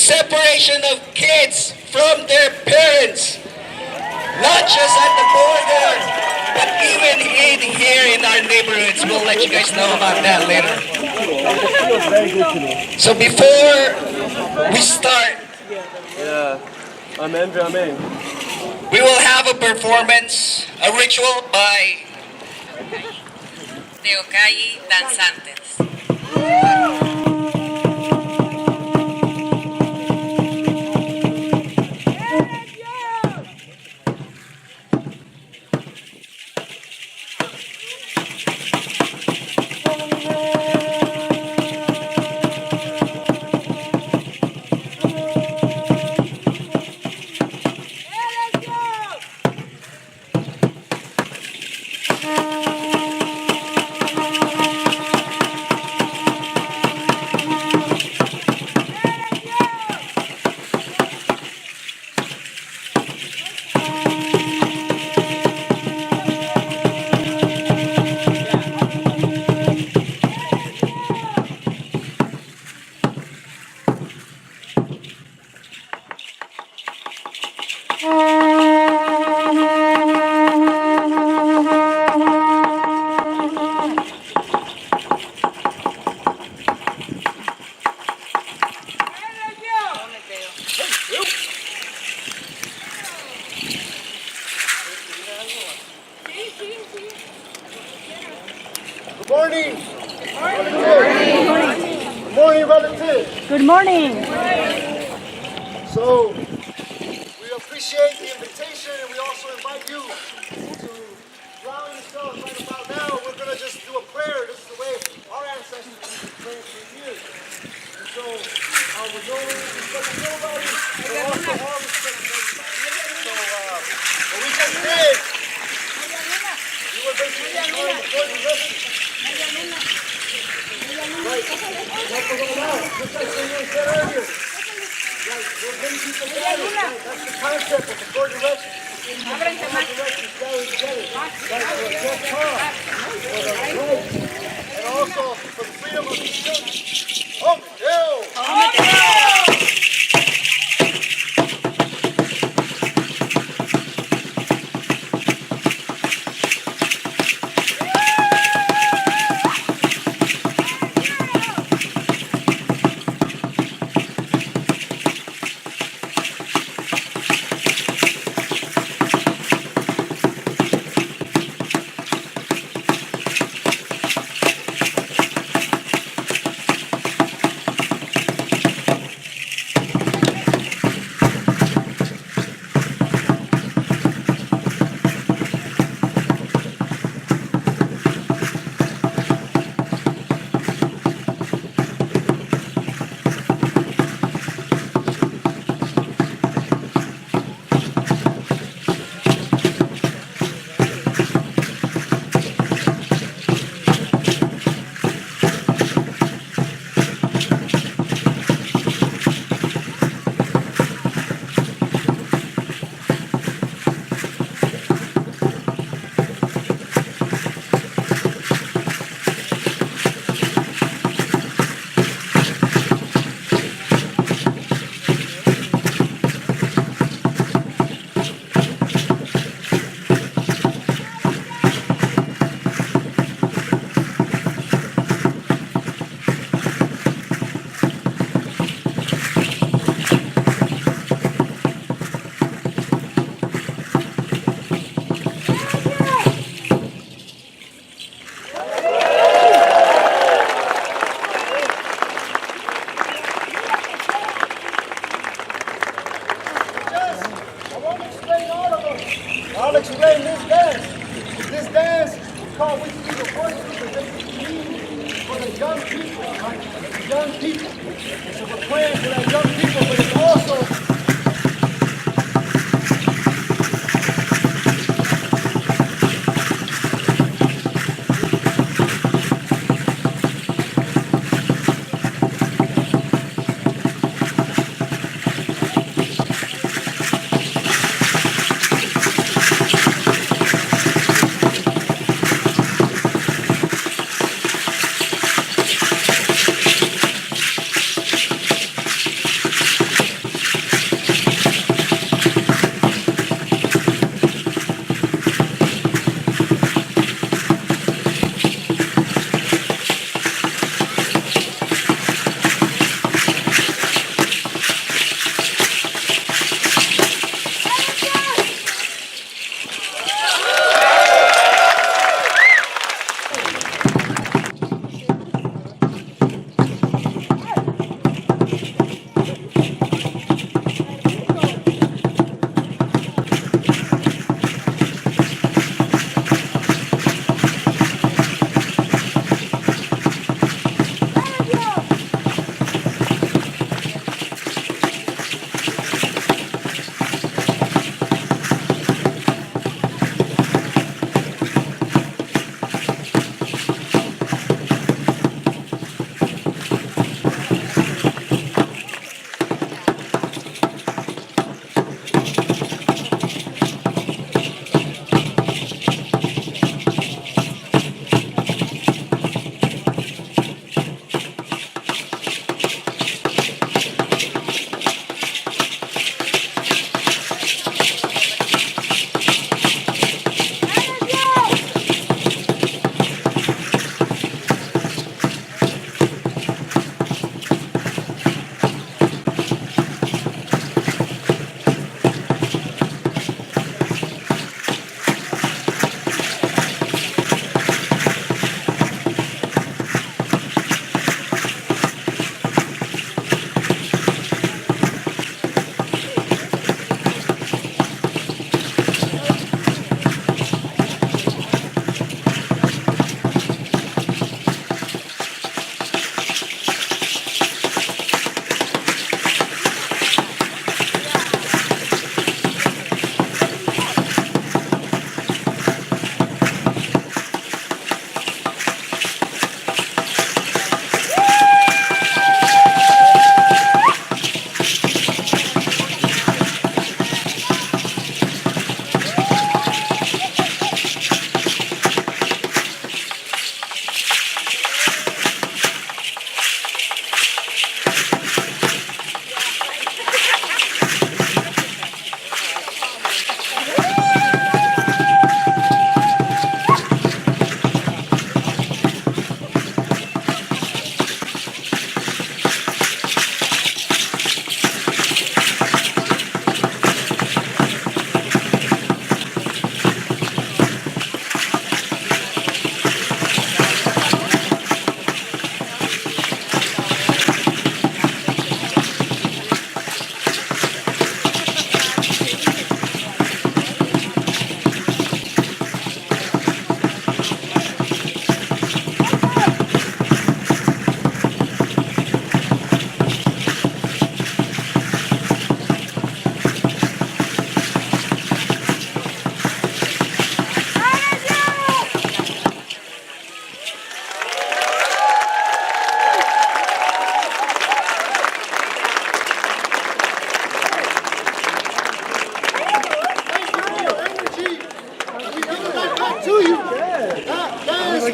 separation of kids from their parents, not just at the border, but even in here in our neighborhoods. We'll let you guys know about that later. So before we start, we will have a performance, a ritual by Teocalli Danzantes. Good morning. Good morning, relatives. Good morning. So, we appreciate the invitation, and we also invite you to drown yourselves right about now. We're going to just do a prayer. This is the way our ancestors have been praying for years. And so, we're doing respect to nobody, but also all respect to everybody. So, what we just did, we were basically trying to join the rest. Right. That's going on. Just like someone said earlier. Right. There's many people gathered. Right. That's the concept of the four directions. Four directions gathered together. Right. For a just cause. For the right. And also for the freedom of the children. Oh, I'll explain this dance. This dance is called We Need a Voice because they need for the young people, right? The young people. So we're praying for that young people, but it's also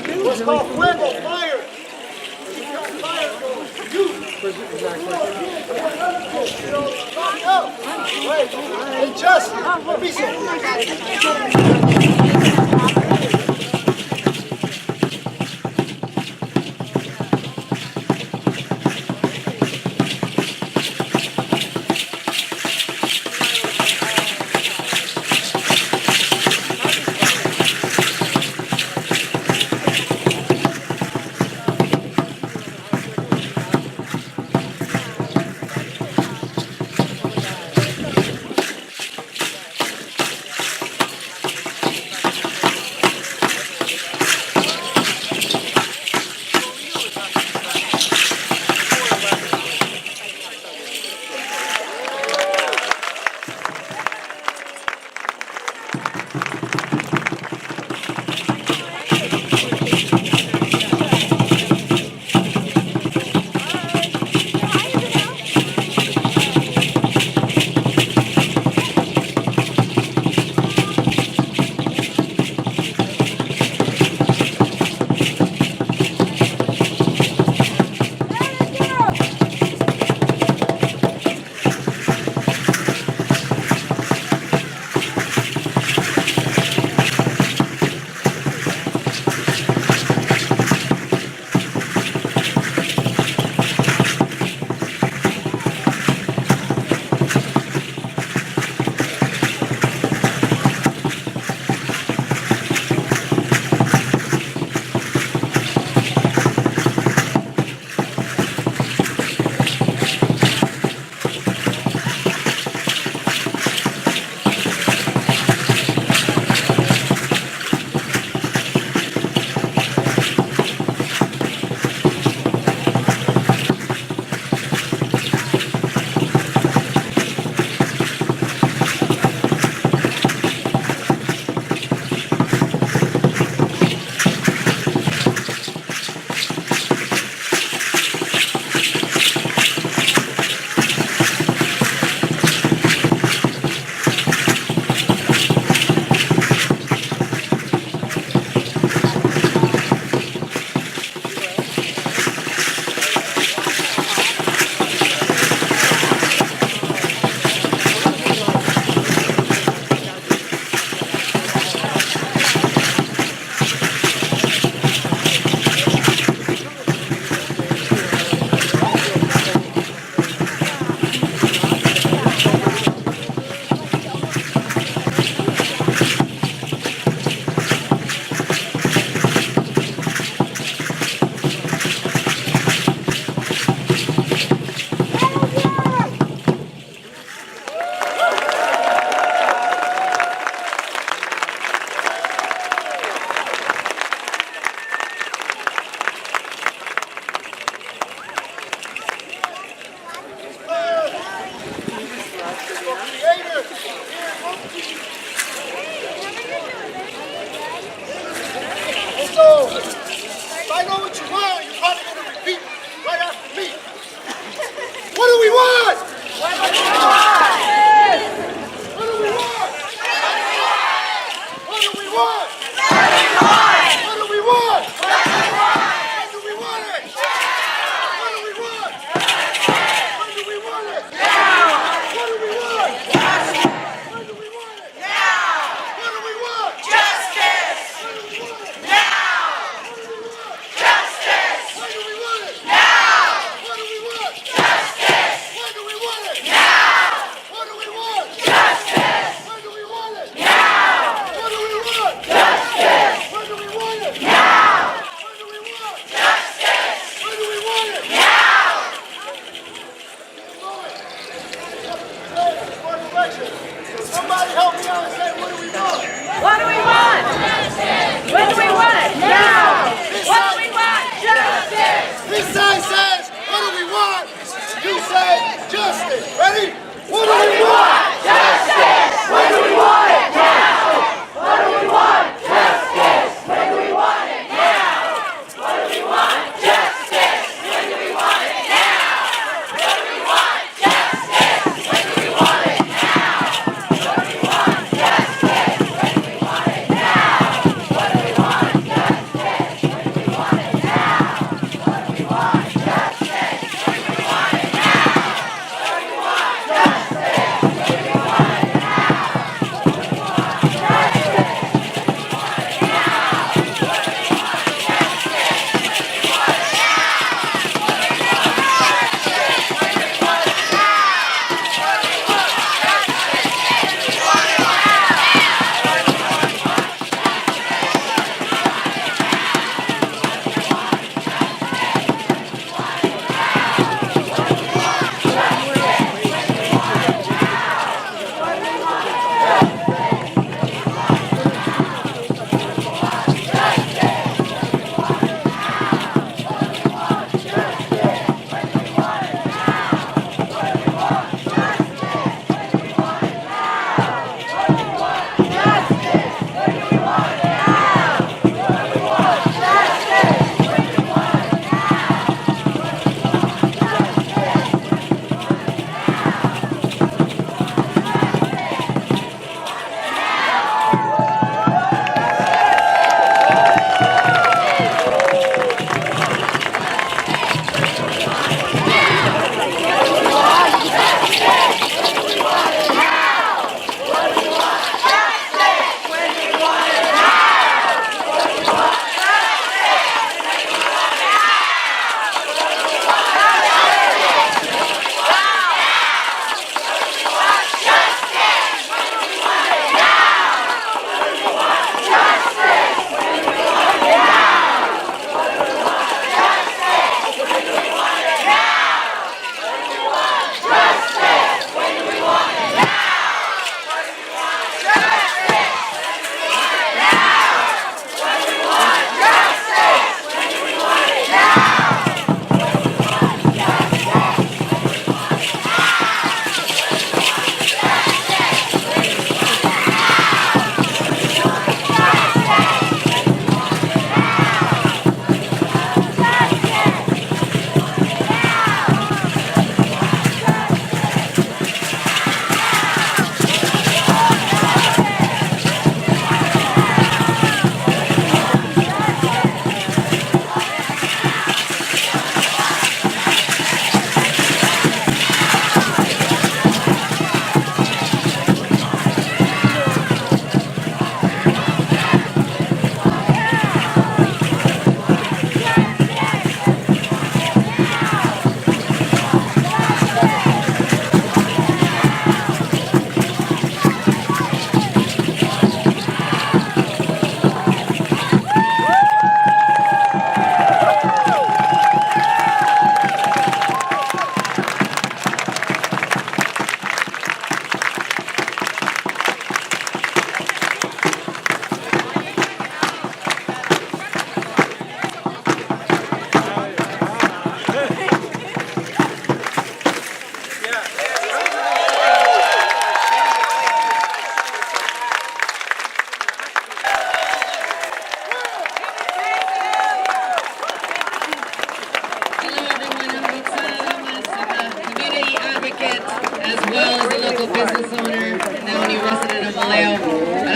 What's called fuego, fire. You got fire going. You. Right. Hey, Justin. Let me see.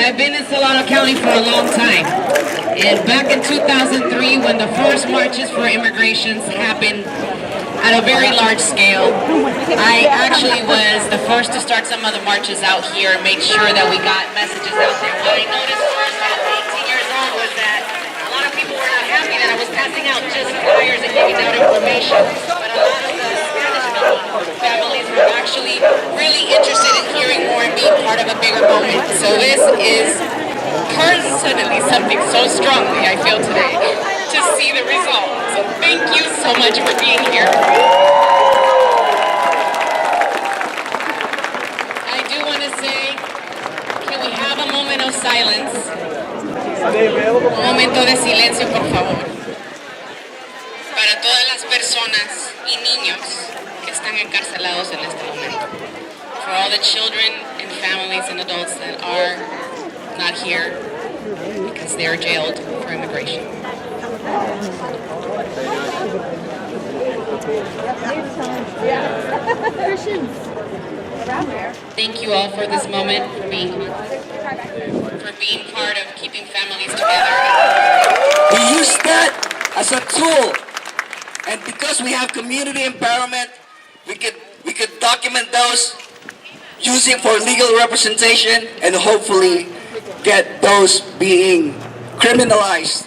I've been in Solano County for a long time. And back in 2003, when the first marches for immigrations happened at a very large scale, I actually was the first to start some of the marches out here and make sure that we got messages out there. What I noticed first at 18 years old was that a lot of people were not happy that I was passing out just flyers and giving out information. But a lot of the Spanish families were actually really interested in hearing more and being part of a bigger movement. So this is personally something so strongly I feel today to see the result. So thank you so much for being here. I do want to say, can we have a moment of silence? Un momento de silencio, por favor. Para todas las personas y niños que están encarcelados en este momento. For all the children and families and adults that are not here because they are jailed for immigration. Thank you all for this moment, for being part of keeping families together. We use that as a tool, and because we have community empowerment, we could document those, use it for legal representation, and hopefully get those being criminalized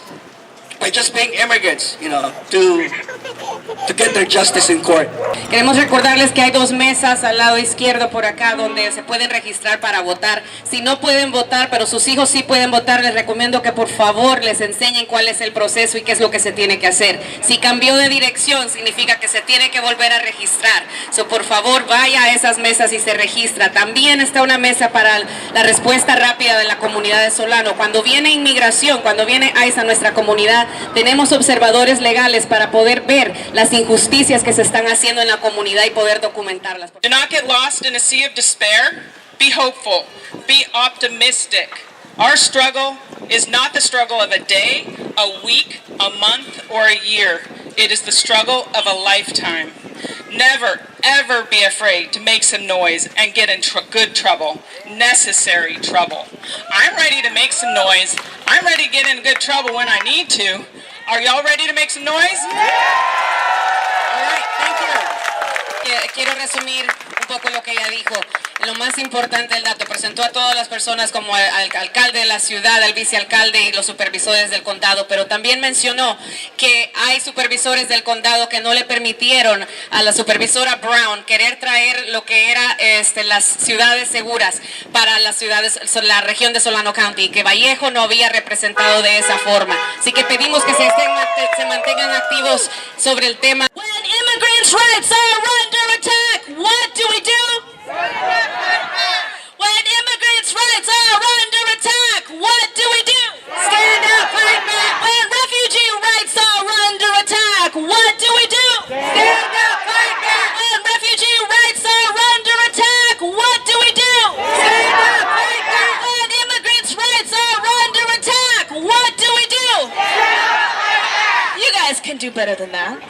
by just being immigrants, to get their justice in court. Queremos recordarles que hay dos mesas al lado izquierdo por acá donde se pueden registrar para votar. Si no pueden votar, pero sus hijos sí pueden votar, les recomiendo que por favor les enseñen cuál es el proceso y qué es lo que se tiene que hacer. Si cambió de dirección, significa que se tiene que volver a registrar. So, por favor, vaya a esas mesas y se registra. También está una mesa para la respuesta rápida de la comunidad de Solano. Cuando viene inmigración, cuando viene ICE a nuestra comunidad, tenemos observadores legales para poder ver las injusticias que se están haciendo en la comunidad y poder documentarlas. Do not get lost in a sea of despair. Be hopeful. Be optimistic. Our struggle is not the struggle of a day, a week, a month, or a year. It is the struggle of a lifetime. Never, ever be afraid to make some noise and get in good trouble, necessary trouble. I'm ready to make some noise. I'm ready to get in good trouble when I need to. Are y'all ready to make some noise? All right, thank you. Quiero resumir un poco lo que ella dijo. Lo más importante del dato, presentó a todas las personas como al alcalde de la ciudad, al vicealcalde y los supervisores del condado, pero también mencionó que hay supervisores del condado que no le permitieron a la supervisora Brown querer traer lo que era las ciudades seguras para las ciudades, la región de Solano County, que Vallejo no había representado de esa forma. Así que pedimos que se mantengan activos sobre el tema. When immigrants' rights are under attack, what do we do? When immigrants' rights are under attack, what do we do? Stand up, fight back. When refugee rights are under attack, what do we do? Stand up, fight back. When refugee rights are under attack, what do we do? Stand up, fight back. When immigrants' rights are under attack, what do we do? You guys can do better than that.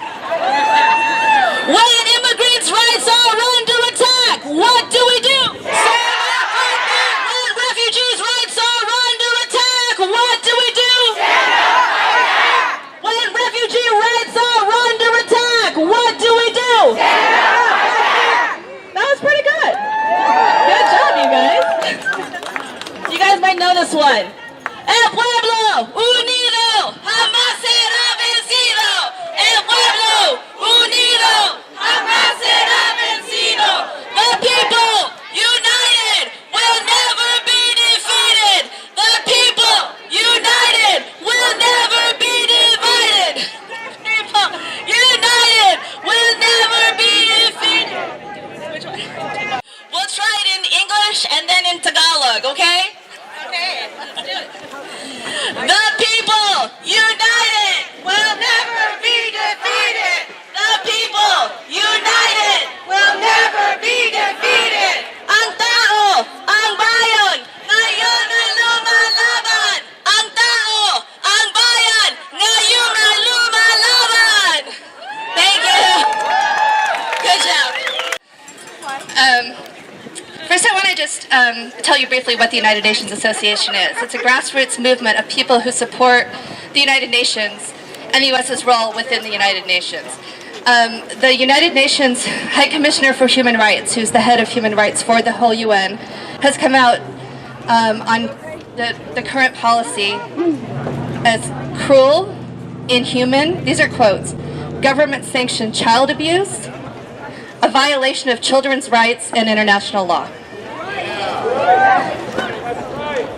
When immigrants' rights are under attack, what do we do? Stand up, fight back. When refugees' rights are under attack, what do we do? Stand up, fight back. When refugee rights are under attack, what do we do? Stand up, fight back. That was pretty good. Good job, you guys. You guys might know this one. El pueblo unido jamás será vencido. El pueblo unido jamás será vencido. The people united will never be defeated. The people united will never be divided. The people united will never be defeated. Which one? We'll try it in English and then in Tagalog, okay? Okay, let's do it. The people tell you briefly what the United Nations Association is. It's a grassroots movement of people who support the United Nations and the U.S.'s role within the United Nations. The United Nations High Commissioner for Human Rights, who's the head of human rights for the whole UN, has come out on the current policy as cruel, inhuman, these are quotes, government-sanctioned child abuse, a violation of children's rights and international law.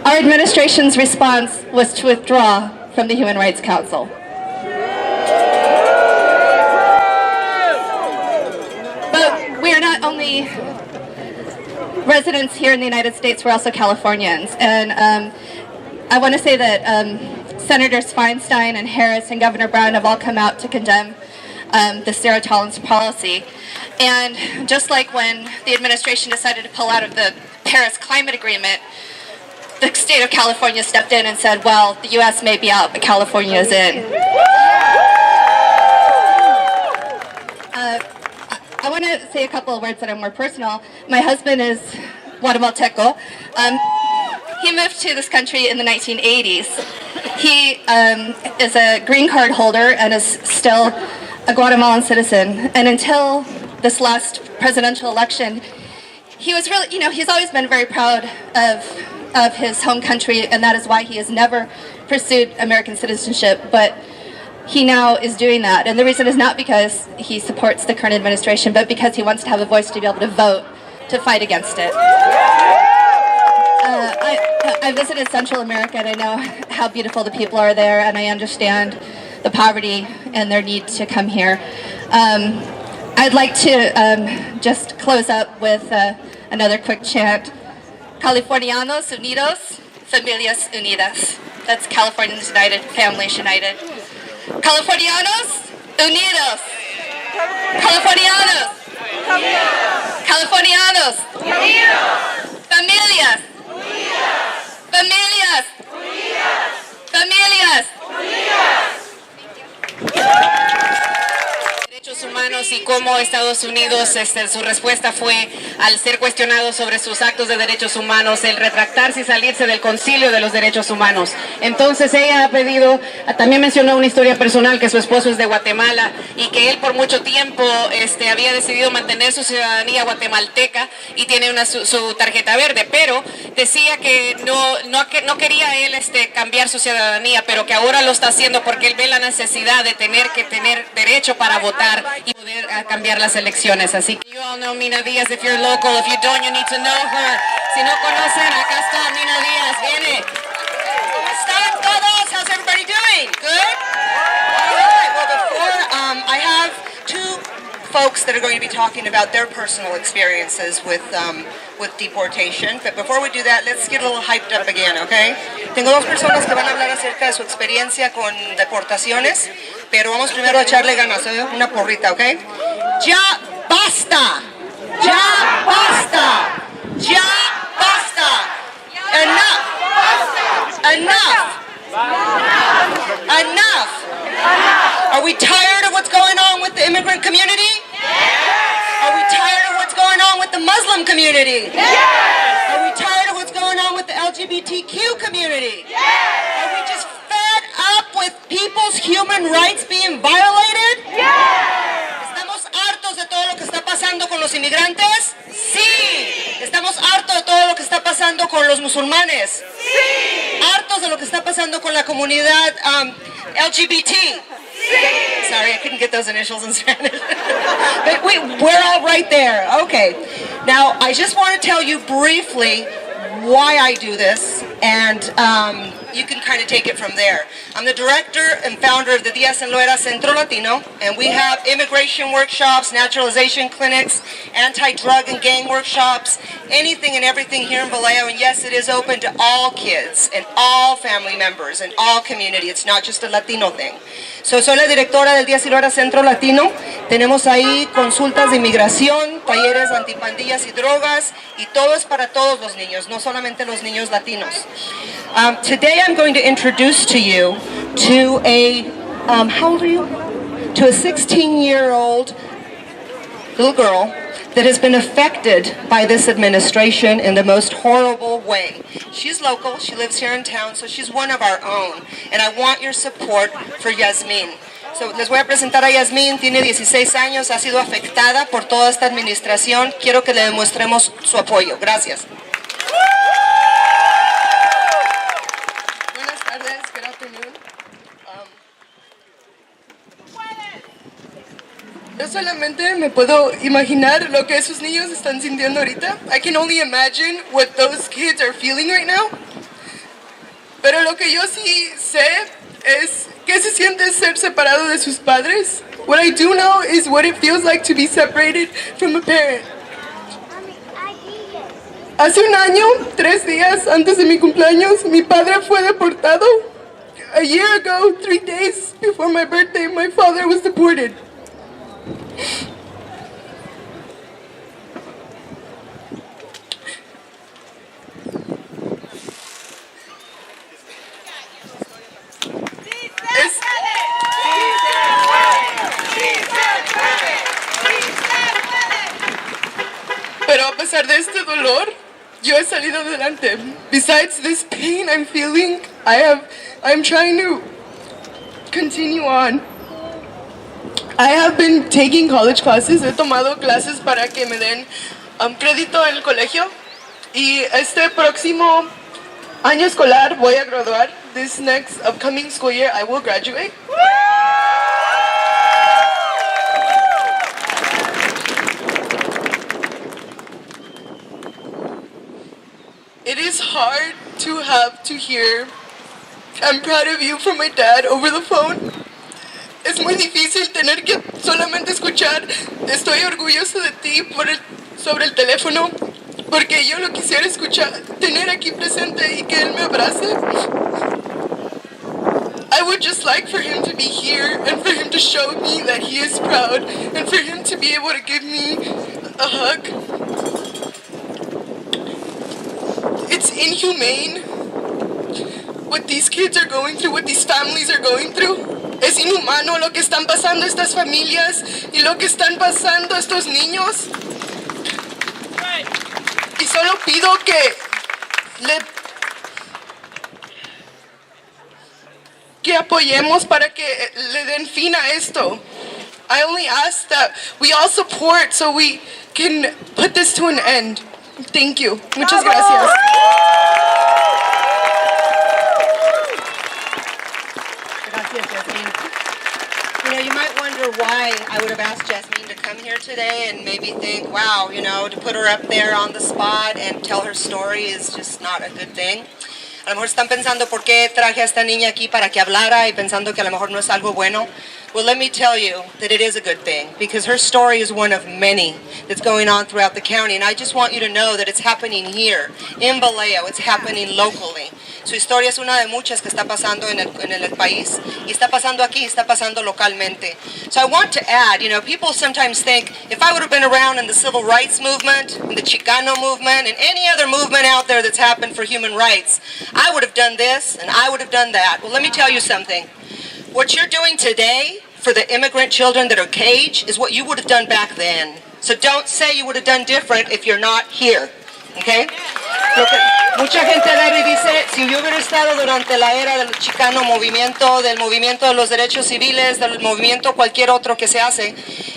Our administration's response was to withdraw from the Human Rights Council. But we are not only residents here in the United States, we're also Californians. And I want to say that Senators Feinstein and Harris and Governor Brown have all come out to condemn the zero tolerance policy. And just like when the administration decided to pull out of the Paris Climate Agreement, the state of California stepped in and said, well, the U.S. may be out, but California is in. I want to say a couple of words that are more personal. My husband is Guatemalteco. He moved to this country in the 1980s. He is a green card holder and is still a Guatemalan citizen. And until this last presidential election, he was really, he's always been very proud of his home country, and that is why he has never pursued American citizenship. But he now is doing that. And the reason is not because he supports the current administration, but because he wants to have a voice to be able to vote to fight against it. I visited Central America, and I know how beautiful the people are there, and I understand the poverty and their need to come here. I'd like to just close up with another quick chant. Californianos Unidos, Familias Unidas. That's Californians United, Families United. Californianos Unidos. Californianos. Californianos. Familias. Familias. Familias. Derechos humanos y cómo Estados Unidos, su respuesta fue, al ser cuestionado sobre sus actos de derechos humanos, el retractarse y salirse del concilio de los derechos humanos. Entonces ella ha pedido, también mencionó una historia personal, que su esposo es de Guatemala y que él por mucho tiempo había decidido mantener su ciudadanía guatemalteca y tiene su tarjeta verde, pero decía que no quería él cambiar su ciudadanía, pero que ahora lo está haciendo porque él ve la necesidad de tener derecho para votar y poder cambiar las elecciones. Así que you all know Mina Díaz if you're local. If you don't, you need to know her. Si no conocen, acá está Mina Díaz. Viene. ¿Cómo están todos? How's everybody doing? Good? All right. Well, before I have two folks that are going to be talking about their personal experiences with deportation. But before we do that, let's get a little hyped up again, okay? Tengo dos personas que van a hablar acerca de su experiencia con deportaciones, pero vamos primero a echarle ganas, ¿eh? Una porrita, ¿ok? ¡Ya basta! ¡Ya basta! ¡Ya basta! Enough! Enough! Enough! Are we tired of what's going on with the immigrant community? Are we tired of what's going on with the Muslim community? Are we tired of what's going on with the LGBTQ community? Are we just fed up with people's human rights being violated? ¿Estamos hartos de todo lo que está pasando con los inmigrantes? Sí. ¿Estamos hartos de todo lo que está pasando con los musulmanes? Sí. ¿Hartos de lo que está pasando con la comunidad LGBT? Sorry, I couldn't get those initials in Spanish. But we're all right there. Okay. Now, I just want to tell you briefly why I do this, and you can kind of take it from there. I'm the director and founder of the Diaz and Loera Centro Latino, and we have immigration workshops, naturalization clinics, anti-drug and gang workshops, anything and everything here in Vallejo. And yes, it is open to all kids and all family members and all community. It's not just a Latino thing. So, soy la directora del Diaz y Loera Centro Latino. Tenemos ahí consultas de inmigración, talleres antipandillas y drogas, y todo es para todos los niños, no solamente los niños latinos. Today I'm going to introduce to you to a, how old are you? To a 16-year-old little girl that has been affected by this administration in the most horrible way. She's local, she lives here in town, so she's one of our own. And I want your support for Yasmin. So, les voy a presentar a Yasmin, tiene 16 años, ha sido afectada por toda esta administración. Quiero que le demostremos su apoyo. Gracias. Buenas tardes, good afternoon. Yo solamente me puedo imaginar lo que esos niños están sintiendo ahorita. I can only imagine what those kids are feeling right now. Pero lo que yo sí sé es que se siente ser separado de sus padres. What I do know is what it feels like to be separated from a parent. Hace un año, 3 días antes de mi cumpleaños, mi padre fue deportado. A year ago, 3 days before my birthday, my father was deported. Pero a pesar de este dolor, yo he salido adelante. Besides this pain I'm feeling, I'm trying to continue on. I have been taking college classes. He tomado clases para que me den crédito en el colegio. Y este próximo año escolar voy a graduar. This next upcoming school year I will graduate. It is hard to have to hear, "I'm proud of you" from my dad over the phone. Es muy difícil tener que solamente escuchar, "Estoy orgulloso de ti" sobre el teléfono, porque yo lo quisiera escuchar, tener aquí presente y que él me abrace. I would just like for him to be here and for him to show me that he is proud and for him to be able to give me a hug. It's inhumane what these kids are going through, what these families are going through. Es inhumano lo que están pasando estas familias y lo que están pasando estos niños. Y solo pido que apoyemos para que le den fin a esto. I only ask that we all support so we can put this to an end. Thank you. Muchas gracias. Gracias, Jasmine. You know, you might wonder why I would have asked Jasmine to come here today and maybe think, wow, you know, to put her up there on the spot and tell her story is just not a good thing. A lo mejor están pensando por qué traje a esta niña aquí para que hablara y pensando que a lo mejor no es algo bueno. Well, let me tell you that it is a good thing because her story is one of many that's going on throughout the county. And I just want you to know that it's happening here in Vallejo. It's happening locally. Su historia es una de muchas que está pasando en el país. Y está pasando aquí, está pasando localmente. So I want to add, you know, people sometimes think if I would have been around in the civil rights movement, in the Chicano movement, and any other movement out there that's happened for human rights, I would have done this and I would have done that. Well, let me tell you something. What you're doing today for the immigrant children that are caged is what you would have done back then. So don't say you would have done different if you're not here. Okay? Mucha gente agarra y dice, si yo hubiera estado durante la era del Chicano movimiento, del movimiento de los derechos civiles, del movimiento cualquier otro que se hace,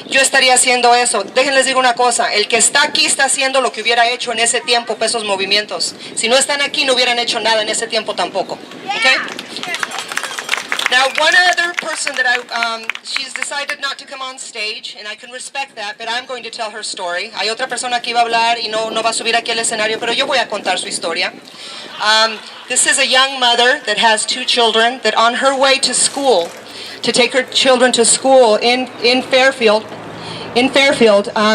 yo estaría haciendo eso. Déjenles digo una cosa, el que está aquí está haciendo lo que hubiera hecho en ese tiempo esos movimientos. Si no están aquí no hubieran hecho nada en ese tiempo tampoco. Okay? Now, one other person that she's decided not to come on stage, and I can respect that, but I'm going to tell her story. Hay otra persona que iba a hablar y no va a subir aquí al escenario, pero yo voy a contar su historia. This is a young mother that has 2 children that on her way to school, to take her children to school in Fairfield,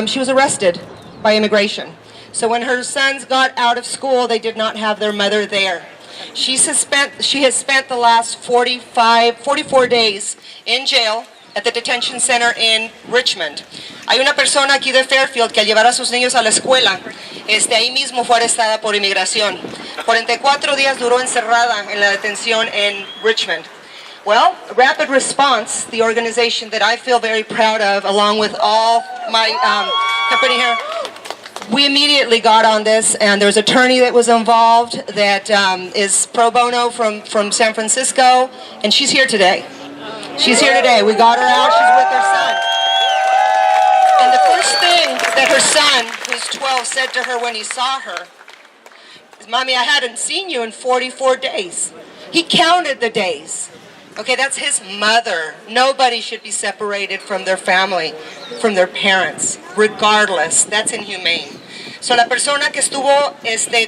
she was arrested by immigration. So when her sons got out of school, they did not have their mother there. She has spent the last 44 days in jail at the detention center in Richmond. Hay una persona aquí de Fairfield que al llevar a sus niños a la escuela, ahí mismo fue arrestada por inmigración. 44 días duró encerrada en la detención en Richmond. Well, Rapid Response, the organization that I feel very proud of, along with all my company here, we immediately got on this, and there's an attorney that was involved that is pro bono from San Francisco, and she's here today. She's here today. We got her out. She's with her son. And the first thing that her son, who's 12, said to her when he saw her is, "Mommy, I hadn't seen you in 44 days." He counted the days. Okay, that's his mother. Nobody should be separated from their family, from their parents, regardless. That's inhumane. So la persona que estuvo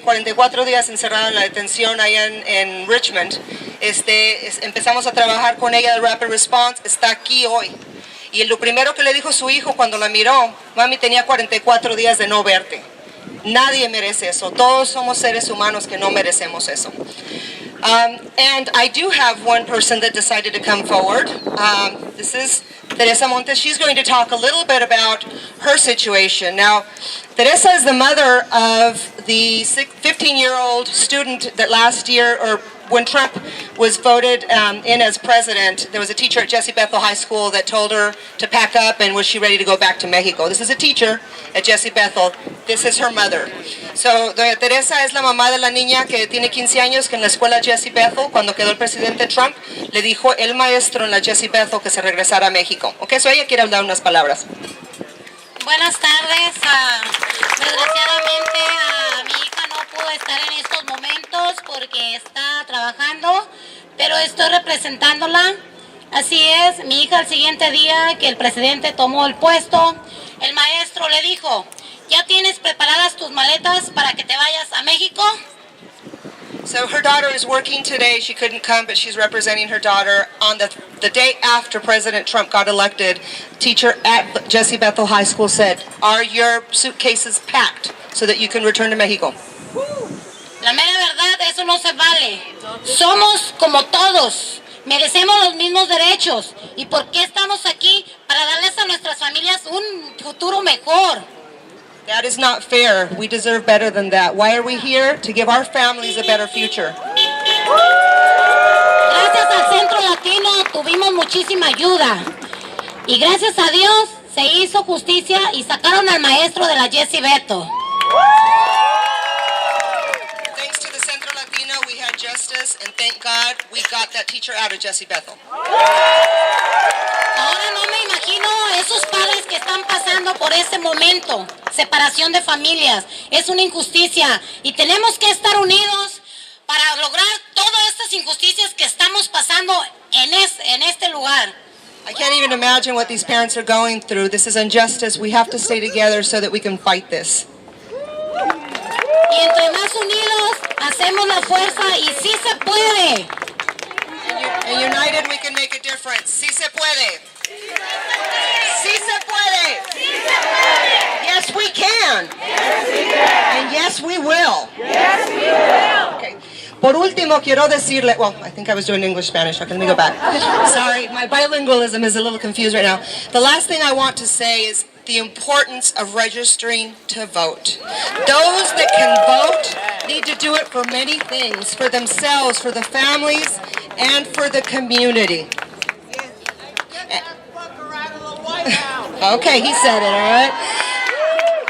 44 días encerrada en la detención allá en Richmond, empezamos a trabajar con ella de Rapid Response, está aquí hoy. Y lo primero que le dijo su hijo cuando la miró, "Mami, tenía 44 días de no verte." Nadie merece eso. Todos somos seres humanos que no merecemos eso. And I do have one person that decided to come forward. This is Teresa Montes. She's going to talk a little bit about her situation. Now, Teresa is the mother of the 15-year-old student that last year, or when Trump was voted in as president, there was a teacher at Jesse Bethel High School that told her to pack up and was she ready to go back to Mexico. This is a teacher at Jesse Bethel. This is her mother. So, doña Teresa es la mamá de la niña que tiene 15 años, que en la escuela Jesse Bethel, cuando quedó el presidente Trump, le dijo el maestro en la Jesse Bethel que se regresara a México. Ok, so ella quiere hablar unas palabras. Buenas tardes. Desgraciadamente mi hija no pudo estar en estos momentos porque está trabajando, pero estoy representándola. Así es, mi hija el siguiente día que el presidente tomó el puesto, el maestro le dijo, ¿ya tienes preparadas tus maletas para que te vayas a México? So her daughter is working today. She couldn't come, but she's representing her daughter. On the day after President Trump got elected, teacher at Jesse Bethel High School said, "Are your suitcases packed so that you can return to Mexico?" La mera verdad, eso no se vale. Somos como todos. Merecemos los mismos derechos. ¿Y por qué estamos aquí? Para darles a nuestras familias un futuro mejor. That is not fair. We deserve better than that. Why are we here? To give our families a better future. Gracias al Centro Latino tuvimos muchísima ayuda. Y gracias a Dios se hizo justicia y sacaron al maestro de la Jesse Bethel. Thanks to the Centro Latino, we had justice, and thank God we got that teacher out of Jesse Bethel. Ahora no me imagino esos padres que están pasando por ese momento. Separación de familias. Es una injusticia. Y tenemos que estar unidos para lograr todas estas injusticias que estamos pasando en este lugar. I can't even imagine what these parents are going through. This is injustice. We have to stay together so that we can fight this. Y entre más unidos hacemos la fuerza y sí se puede. And united we can make a difference. Sí se puede. Sí se puede. Sí se puede. Yes, we can. Yes, we can. And yes, we will. Yes, we will. Okay. Por último, quiero decirle, well, I think I was doing English-Spanish. Okay, let me go back. Sorry, my bilingualism is a little confused right now. The last thing I want to say is the importance of registering to vote. Those that can vote need to do it for many things, for themselves, for the families, and for the community. Okay, he said it, all right?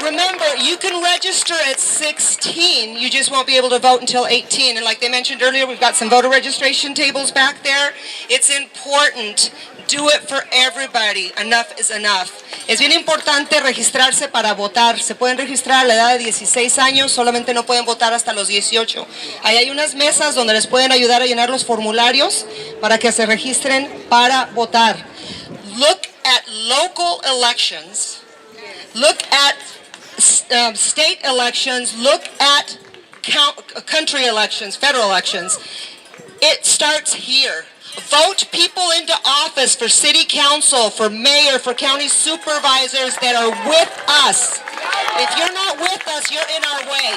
Remember, you can register at 16. You just won't be able to vote until 18. And like they mentioned earlier, we've got some voter registration tables back there. It's important. Do it for everybody. Enough is enough. Es bien importante registrarse para votar. Se pueden registrar a la edad de 16 años, solamente no pueden votar hasta los 18. Ahí hay unas mesas donde les pueden ayudar a llenar los formularios para que se registren para votar. Look at local elections. Look at state elections. Look at country elections, federal elections. It starts here. Vote people into office for city council, for mayor, for county supervisors that are with us. If you're not with us, you're in our way.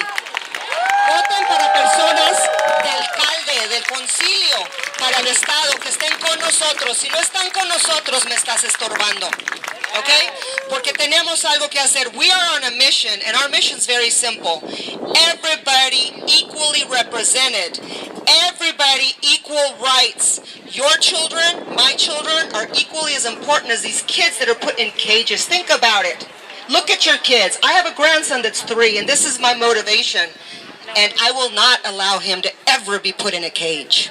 Voten para personas de alcalde, del concilio, para el estado, que estén con nosotros. Si no están con nosotros, me estás estorbando. Okay? Porque tenemos algo que hacer. We are on a mission, and our mission is very simple. Everybody equally represented. Everybody equal rights. Your children, my children, are equally as important as these kids that are put in cages. Think about it. Look at your kids. I have a grandson that's 3, and this is my motivation. And I will not allow him to ever be put in a cage.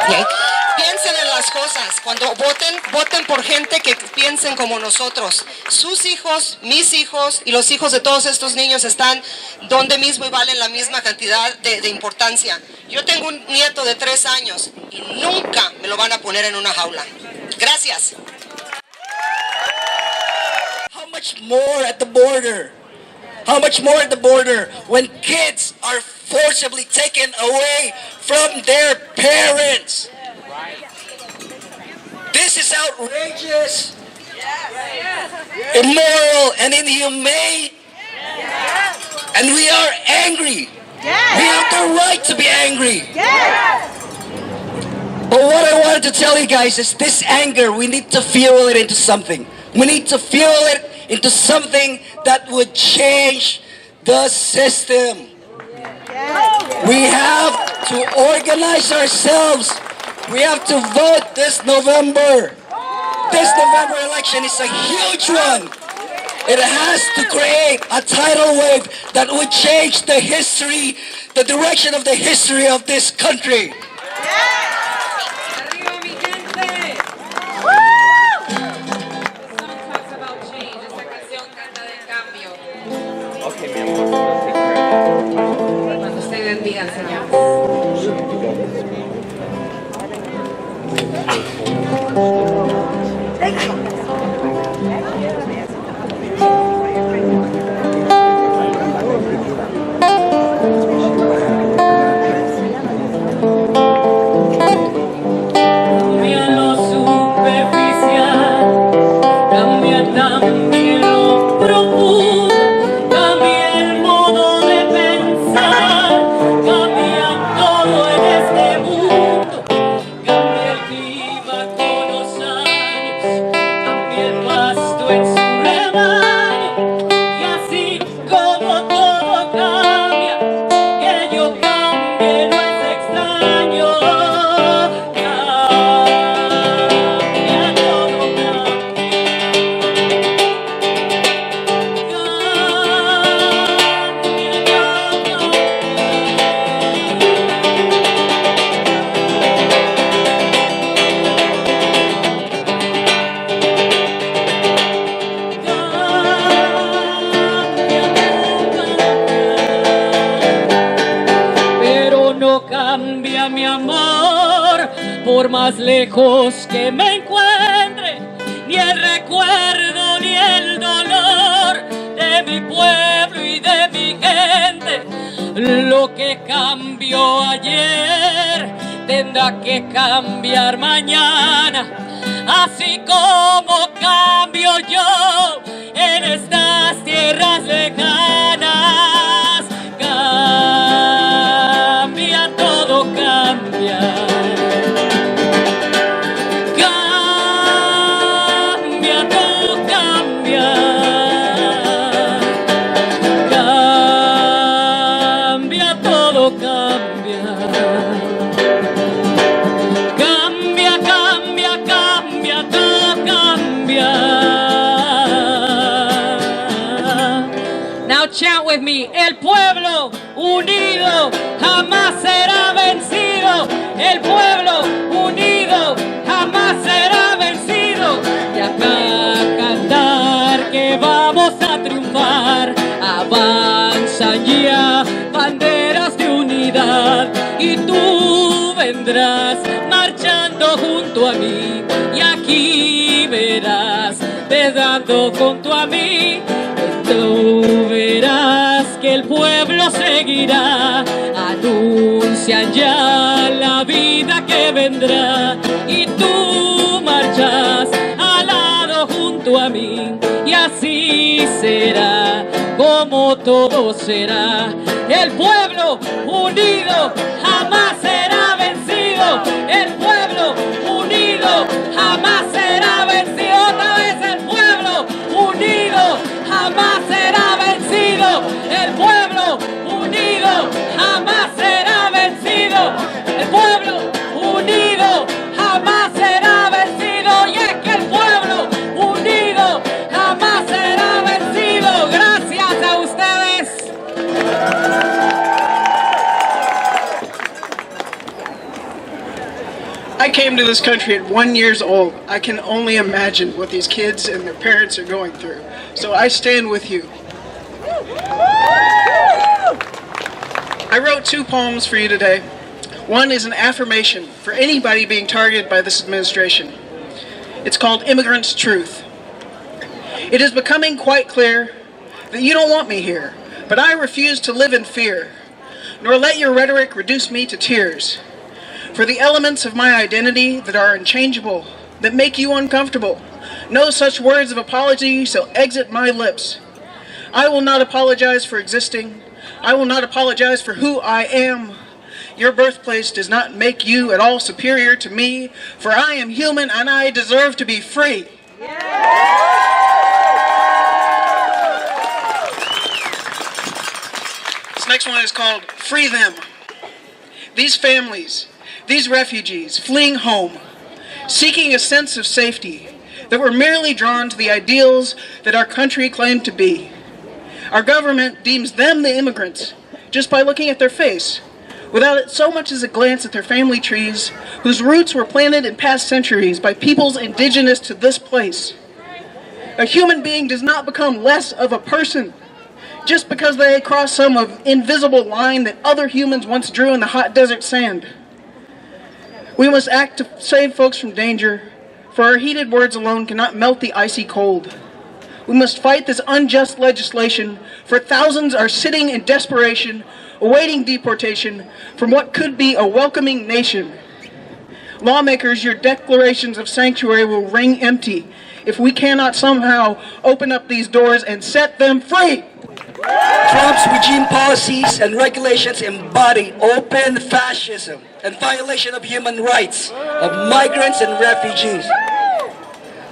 Okay? Piensen en las cosas. Cuando voten por gente que piensen como nosotros. Sus hijos, mis hijos y los hijos de todos estos niños están donde mismo y valen la misma cantidad de importancia. Yo tengo un nieto de 3 años y nunca me lo van a poner en una jaula. Gracias. How much more at the border? How much more at the border when kids are forcibly taken away from their parents? This is outrageous, immoral, and inhumane. And we are angry. We have the right to be angry. But what I wanted to tell you guys is this anger, we need to fuel it into something. We need to fuel it into something that would change the system. We have to organize ourselves. We have to vote this November. This November election is a huge one. It has to create a tidal wave that would change the history, the direction of the history of this country. Cuando ustedes digan, señor. Cambia lo superficial, cambia también lo profundo, cambia el modo de pensar, cambia todo en este mundo, cambia el clima con los años, cambia el pasto en su rebaño, y así como todo cambia, que yo cambie no es extraño. Pero no cambia mi amor, por más lejos que me encuentre, ni el recuerdo ni el dolor de mi pueblo y de mi gente. Lo que cambió ayer tendrá que cambiar mañana, así como cambio yo en estas tierras lejanas. Cambia, todo cambia. Cambia, todo cambia. Cambia, todo cambia. Cambia, cambia, cambia, todo cambia. Now chant with me. El pueblo unido jamás será vencido. El pueblo unido jamás será vencido. Y acá a cantar que vamos a triunfar. Avanzan ya banderas de unidad y tú vendrás marchando junto a mí. Y aquí verás, pedando junto a mí. Tú verás que el pueblo seguirá, anuncian ya la vida que vendrá, y tú marchas al lado junto a mí, y así será como todo será. El pueblo unido jamás será vencido, el pueblo unido jamás será vencido. Otra vez el pueblo I came to this country at 1 year old. I can only imagine what these kids and their parents are going through. So I stand with you. I wrote 2 poems for you today. One is an affirmation for anybody being targeted by this administration. It's called Immigrant's Truth. It is becoming quite clear that you don't want me here, but I refuse to live in fear, nor let your rhetoric reduce me to tears. For the elements of my identity that are unchangeable, that make you uncomfortable, no such words of apology shall exit my lips. I will not apologize for existing. I will not apologize for who I am. Your birthplace does not make you at all superior to me, for I am human and I deserve to be free. This next one is called Free Them. These families, these refugees fleeing home, seeking a sense of safety, that were merely drawn to the ideals that our country claimed to be. Our government deems them the immigrants just by looking at their face, without so much as a glance at their family trees, whose roots were planted in past centuries by peoples indigenous to this place. A human being does not become less of a person just because they cross some invisible line that other humans once drew in the hot desert sand. We must act to save folks from danger, for our heated words alone cannot melt the icy cold. We must fight this unjust legislation, for thousands are sitting in desperation, awaiting deportation from what could be a welcoming nation. Lawmakers, your declarations of sanctuary will ring empty if we cannot somehow open up these doors and set them free. Trump's regime policies and regulations embody open fascism and violation of human rights of migrants and refugees.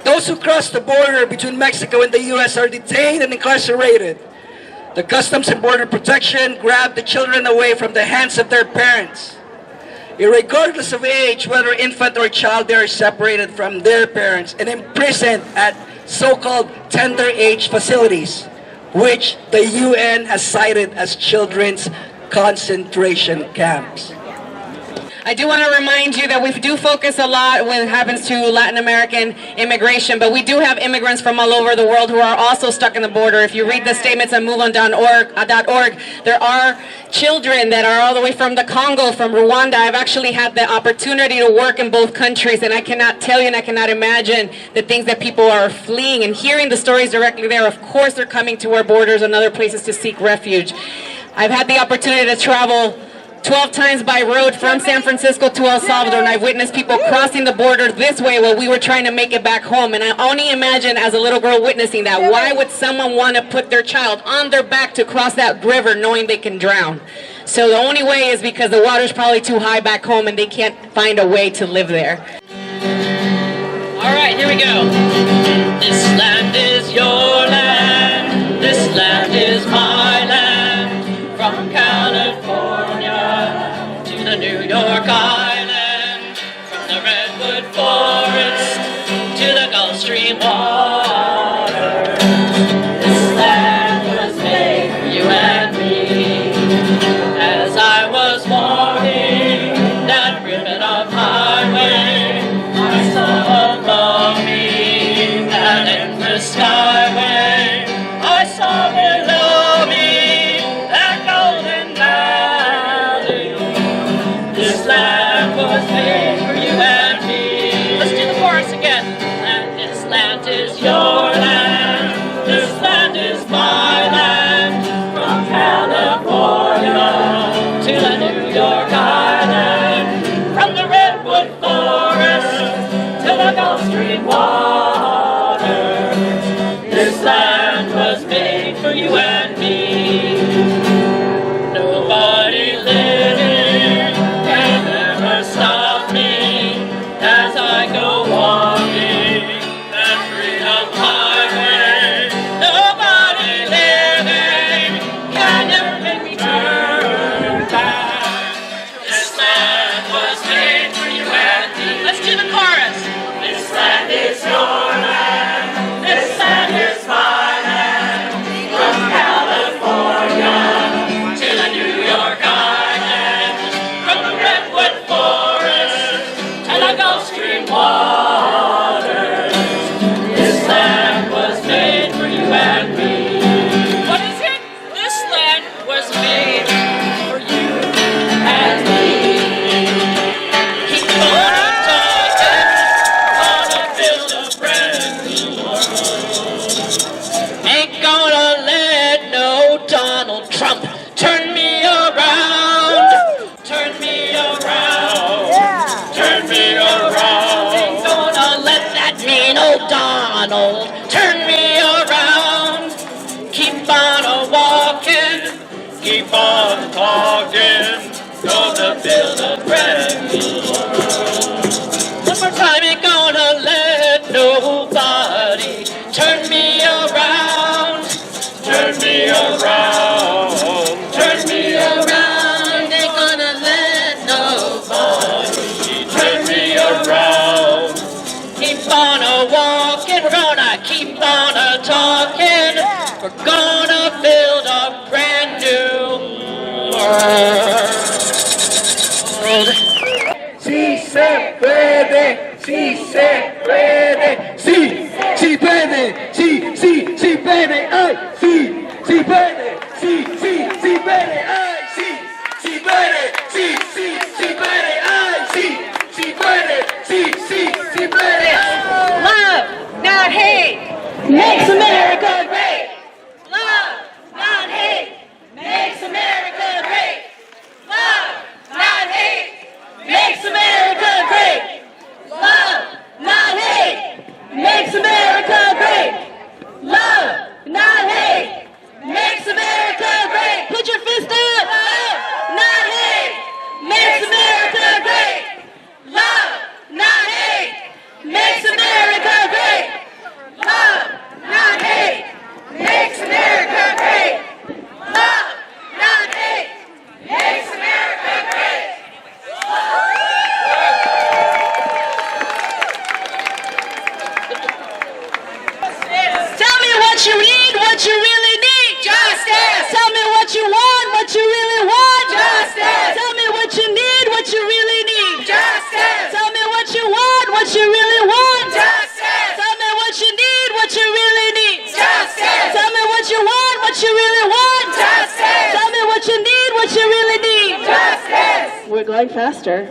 Those who cross the border between Mexico and the U.S. are detained and incarcerated. The Customs and Border Protection grab the children away from the hands of their parents. Irregardless of age, whether infant or child, they are separated from their parents and imprisoned at so-called tender age facilities, which the UN has cited as children's concentration camps. I do want to remind you that we do focus a lot when it happens to Latin American immigration, but we do have immigrants from all over the world who are also stuck in the border. If you read the statements on moveon.org, there are children that are all the way from the Congo, from Rwanda. I've actually had the opportunity to work in both countries, and I cannot tell you and I cannot imagine the things that people are fleeing, and hearing the stories directly there. Of course they're coming to our borders and other places to seek refuge. I've had the opportunity to travel 12 times by road from San Francisco to El Salvador, and I've witnessed people crossing the border this way while we were trying to make it back home. And I only imagine, as a little girl witnessing that, why would someone want to put their child on their back to cross that river knowing they can drown? So the only way is because the water's probably too high back home and they can't find a way to live there. All right, here we go. This land is your land. This land is my land. From California to the New York Island, from the Redwood Forest to the Gulf Stream water. This land was made for you and me. As I was walking that ribbon of highway, I saw above me that endless skyway. I saw below me that golden valley. This land was made for you and me. Let's do the chorus again. And this land is your land. This land is my land. From California to the New York Island, from the Redwood Forest to the Gulf Stream water. This land was made for you and me. Nobody living can ever stop me as I go walking that freedom highway. Nobody living can ever make me turn back. This land was made for you and me. Let's do the chorus. This land is your land. This land is my land. From California old Donald, turn me around. Keep on a-walking, keep on talking, gonna build a brand new world. One more time, ain't gonna let nobody turn me around, turn me around, turn me around. Ain't gonna let nobody turn me around. Keep on a-walking, we're gonna keep on a-talking, we're gonna build a brand new world. Sí se puede, sí se puede, sí, sí puede, sí, sí, sí puede, ay, sí, sí puede, sí, sí, sí puede, ay, sí, sí puede, sí, sí, sí puede, ay, sí, sí puede, sí, sí, sí puede. Love, not hate, makes America great. Love, not hate, makes America great. Love, not hate, makes America great. Love, not hate, makes America great. Love, not hate, makes America great. Put your fist up. Love, not hate, makes America great. Love, not hate, makes America great. Love, not hate, makes America great. Love, not hate, makes America great. Tell me what you need, what you really need. Justice. Tell me what you want, what you really want. Justice. Tell me what you need, what you really need. Justice. Tell me what you want, what you really want. Justice. Tell me what you need, what you really need. Justice. Tell me what you want, what you really want. Justice. Tell me what you need, what you really need. Justice. We're going faster.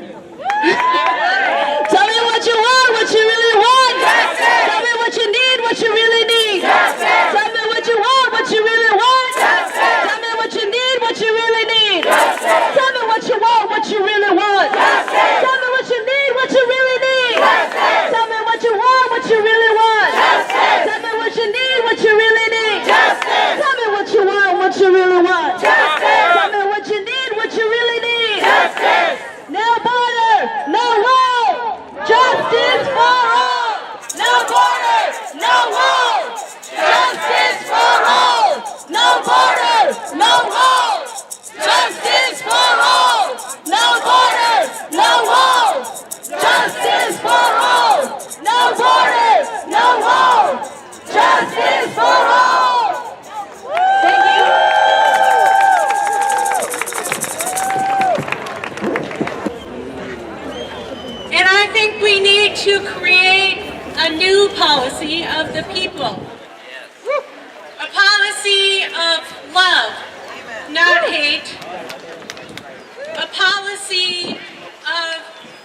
Tell me what you want, what you really want. Justice. Tell me what you need, what you really need. Justice. Tell me what you want, what you really want. Justice. Tell me what you need, what you really need. Justice. Tell me what you want, what you really want. Justice. Tell me what you need, what you really need. Justice. Tell me what you want, what you really want. Justice. Tell me what you need, what you really need. Justice. Tell me what you want, what you really want. Justice. Tell me what you need, what you really need. Justice. No border, no wall. Justice for all. No border, no wall. Justice for all. No border, no wall. Justice for all. No border, no wall. Justice for all. No border, no wall. Justice for all. Thank you. And I think we need to create a new policy of the people. A policy of love, not hate. A policy of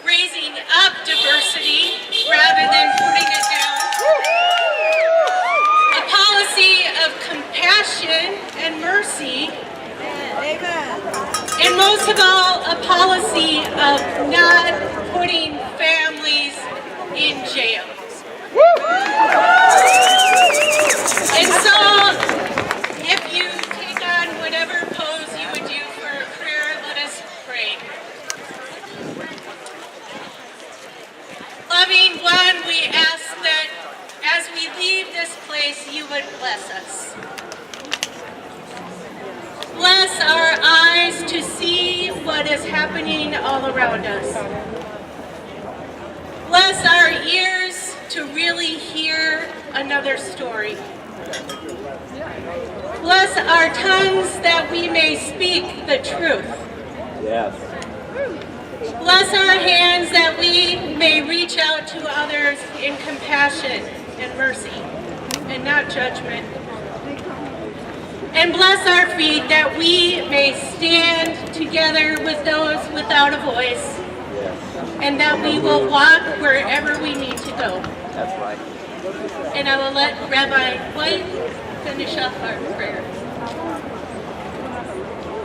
raising up diversity rather than putting it down. A policy of compassion and mercy. And most of all, a policy of not putting families in jail. And so, if you take on whatever pose you would do for a prayer, let us pray. Loving one, we ask that as we leave this place, you would bless us. Bless our eyes to see what is happening all around us. Bless our ears to really hear another story. Bless our tongues that we may speak the truth. Yes. Bless our hands that we may reach out to others in compassion and mercy and not judgment. And bless our feet that we may stand together with those without a voice, and that we will walk wherever we need to go. That's right. And I will let Rabbi White finish up our prayer.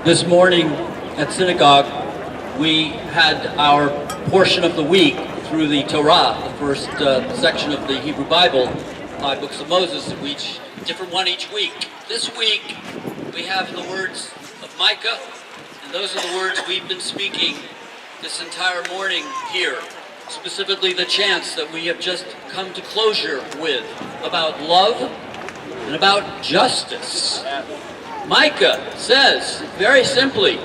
This morning at synagogue, we had our portion of the week through the Torah, the first section of the Hebrew Bible, 5 books of Moses, each different one each week. This week we have the words of Micah, and those are the words we've been speaking this entire morning here. Specifically the chants that we have just come to closure with about love and about justice. Micah says, very simply,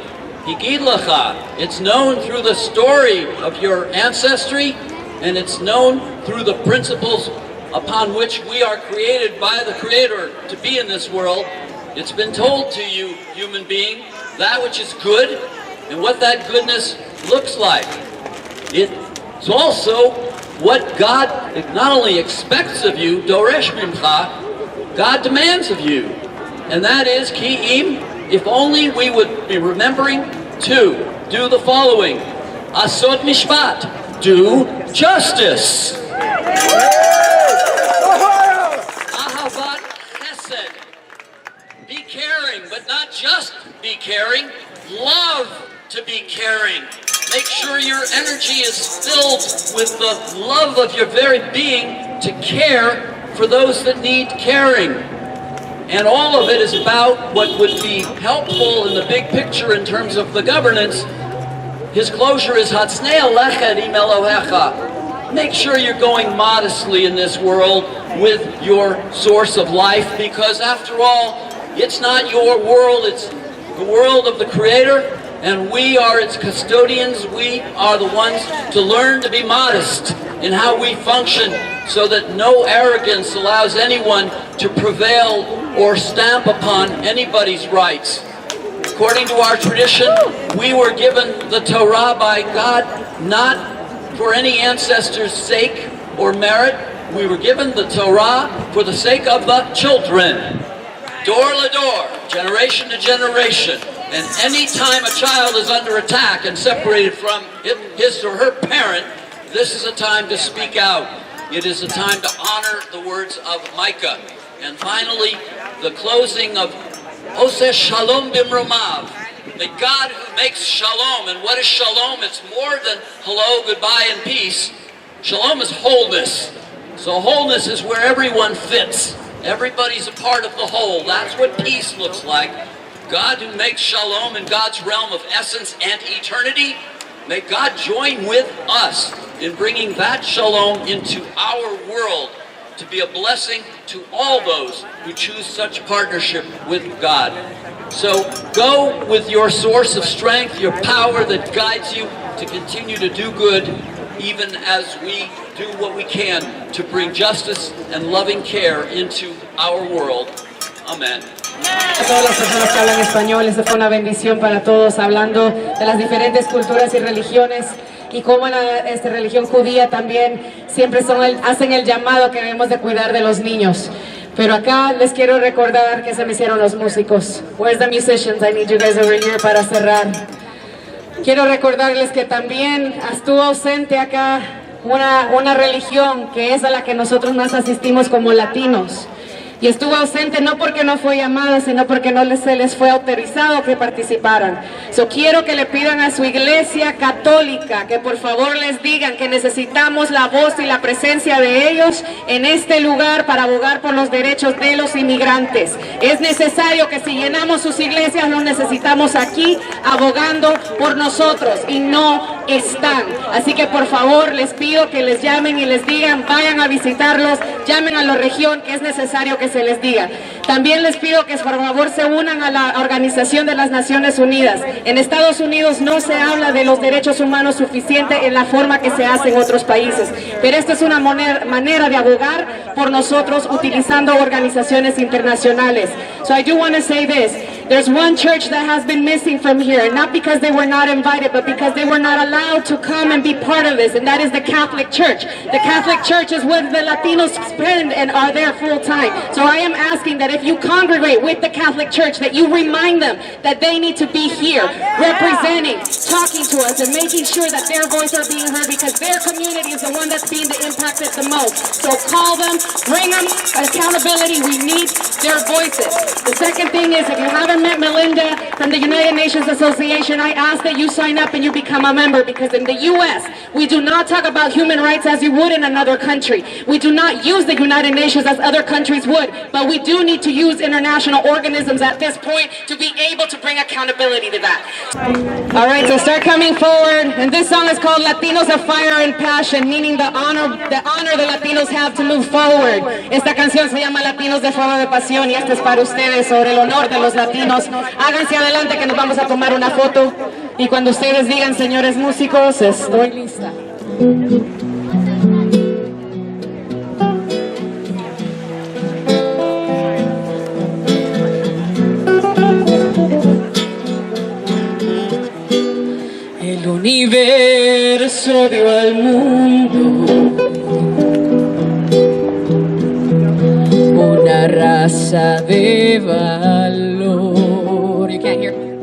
Higid Lacha, it's known through the story of your ancestry, and it's known through the principles upon which we are created by the Creator to be in this world. It's been told to you, human being, that which is good and what that goodness looks like. It's also what God not only expects of you, Doresh Mimcha, God demands of you. And that is, Ki'im, if only we would be remembering to do the following. Asod Mishpat, do justice. Ahavat Chesed, be caring, but not just be caring, love to be caring. Make sure your energy is filled with the love of your very being to care for those that need caring. And all of it is about what would be helpful in the big picture in terms of the governance. His closure is Hatznei Aleched im Elohecha. Make sure you're going modestly in this world with your source of life, because after all, it's not your world, it's the world of the Creator, and we are its custodians. We are the ones to learn to be modest in how we function, so that no arrogance allows anyone to prevail or stamp upon anybody's rights. According to our tradition, we were given the Torah by God not for any ancestor's sake or merit. We were given the Torah for the sake of the children. Door to door, generation to generation. And any time a child is under attack and separated from his or her parent, this is a time to speak out. It is a time to honor the words of Micah. And finally, the closing of Oseh Shalom Bimromav, the God who makes shalom. And what is shalom? It's more than hello, goodbye, and peace. Shalom is wholeness. So wholeness is where everyone fits. Everybody's a part of the whole. That's what peace looks like. God who makes shalom in God's realm of essence and eternity, may God join with us in bringing that shalom into our world to be a blessing to all those who choose such partnership with God. So go with your source of strength, your power that guides you to continue to do good, even as we do what we can to bring justice and loving care into our world. Amen. A todas las personas que hablan español, esta fue una bendición para todos, hablando de las diferentes culturas y religiones, y cómo en la religión judía también siempre hacen el llamado que debemos de cuidar de los niños. Pero acá les quiero recordar que se me hicieron los músicos. Where's the musicians? I need you guys over here para cerrar. Quiero recordarles que también estuvo ausente acá una religión que es a la que nosotros más asistimos como latinos. Y estuvo ausente no porque no fue llamada, sino porque se les fue autorizado que participaran. Quiero que le pidan a su iglesia católica que por favor les digan que necesitamos la voz y la presencia de ellos en este lugar para abogar por los derechos de los inmigrantes. Es necesario que si llenamos sus iglesias, los necesitamos aquí abogando por nosotros, y no están. Así que por favor les pido que les llamen y les digan, vayan a visitarlos, llamen a la región, que es necesario que se les diga. También les pido que por favor se unan a la Organización de las Naciones Unidas. En Estados Unidos no se habla de los derechos humanos suficiente en la forma que se hace en otros países, pero esta es una manera de abogar por nosotros utilizando organizaciones internacionales. So I do want to say this. There's one church that has been missing from here, not because they were not invited, but because they were not allowed to come and be part of this, and that is the Catholic Church. The Catholic Church is where the Latinos spend and are there full time. So I am asking that if you congregate with the Catholic Church, that you remind them that they need to be here, representing, talking to us, and making sure that their voice are being heard, because their community is the one that's being impacted the most. So call them, bring them accountability. We need their voices. The second thing is, if you haven't never met Melinda from the United Nations Association, I ask that you sign up and you become a member, because in the U.S., we do not talk about human rights as you would in another country. We do not use the United Nations as other countries would, but we do need to use international organisms at this point to be able to bring accountability to that. All right, so start coming forward, and this song is called Latinos of Fire and Passion, meaning the honor the Latinos have to move forward. Esta canción se llama Latinos de Fuego de Pasión y esta es para ustedes, sobre el honor de los latinos. Háganse adelante que nos vamos a tomar una foto y cuando ustedes digan, señores músicos, estoy lista. El universo dio al mundo una raza de valor. You can't hear me.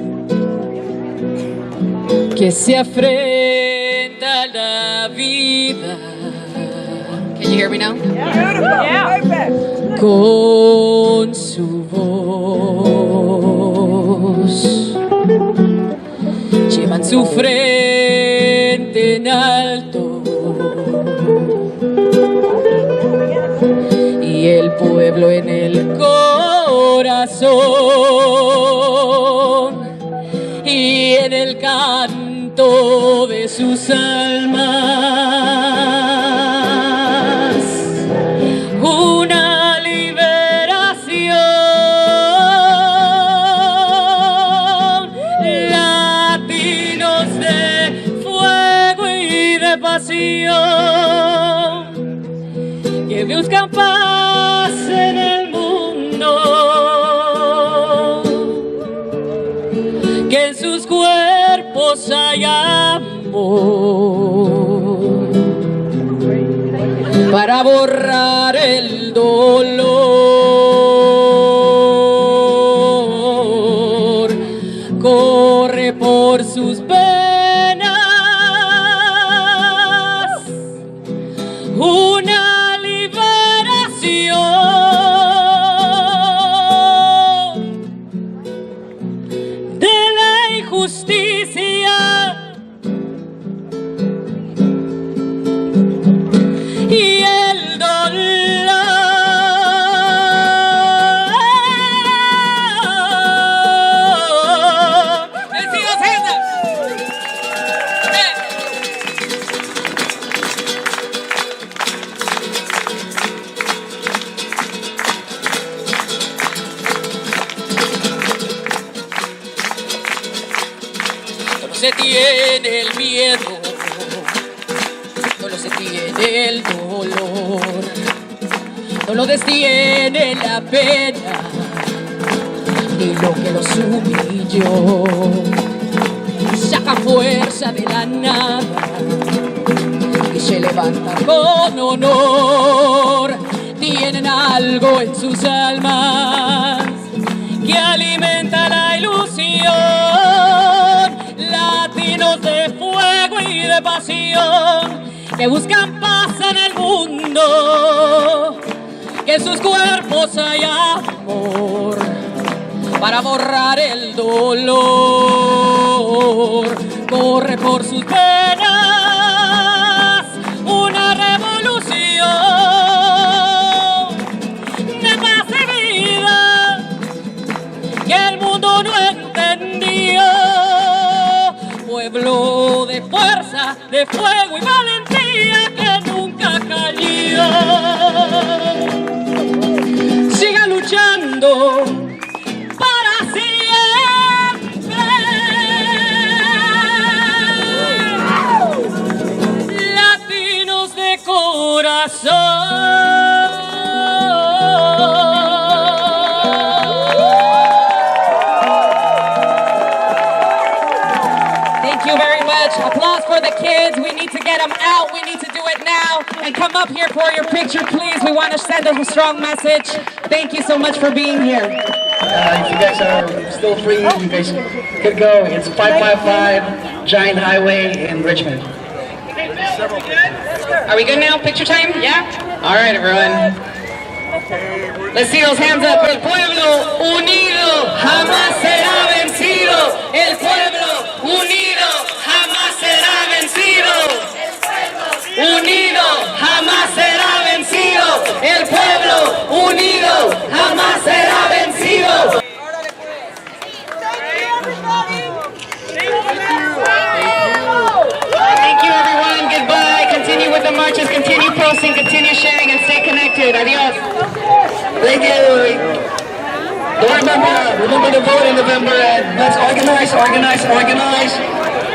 Que se afrenta a la vida. Can you hear me now? Yeah. Con su voz. Llevan su frente en alto y el pueblo en el corazón y en el canto de sus almas una liberación. Latinos de fuego y de pasión que buscan paz en el mundo, que en sus cuerpos hay amor para borrar el dolor. Corre por sus venas una liberación de la injusticia y el dolor. Vecinos, gente. Solo se tiene el miedo, solo se tiene el dolor, solo detiene la pena y lo que los humilló. Saca fuerza de la nada y se levantan con honor. Tienen algo en sus almas que alimenta la ilusión. Latinos de fuego y de pasión que buscan paz en el mundo, que en sus cuerpos hay amor para borrar el dolor. Corre por sus venas una revolución de paz y vida que el mundo no entendió. Pueblo de fuerza, de fuego y valentía que nunca cayó. Siga luchando para siempre. Latinos de corazón. Thank you very much. Applause for the kids. We need to get them out. We need to do it now. And come up here for your picture, please. We want to send a strong message. Thank you so much for being here. If you guys are still free, you guys could go. It's 555 Giant Highway in Richmond. Are we good now? Picture time? Yeah? All right, everyone. Let's see those hands up. El pueblo unido jamás será vencido. El pueblo unido jamás será vencido. Unido jamás será vencido. El pueblo unido jamás será vencido. Thank you, everyone. Goodbye. Continue with the marches. Continue posting. Continue sharing, and stay connected. Adios. Thank you. Remember to vote in November, and let's organize.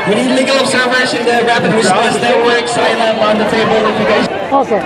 We need legal observers in the Rapid Response Network. Sign up on the table if you guys. Awesome.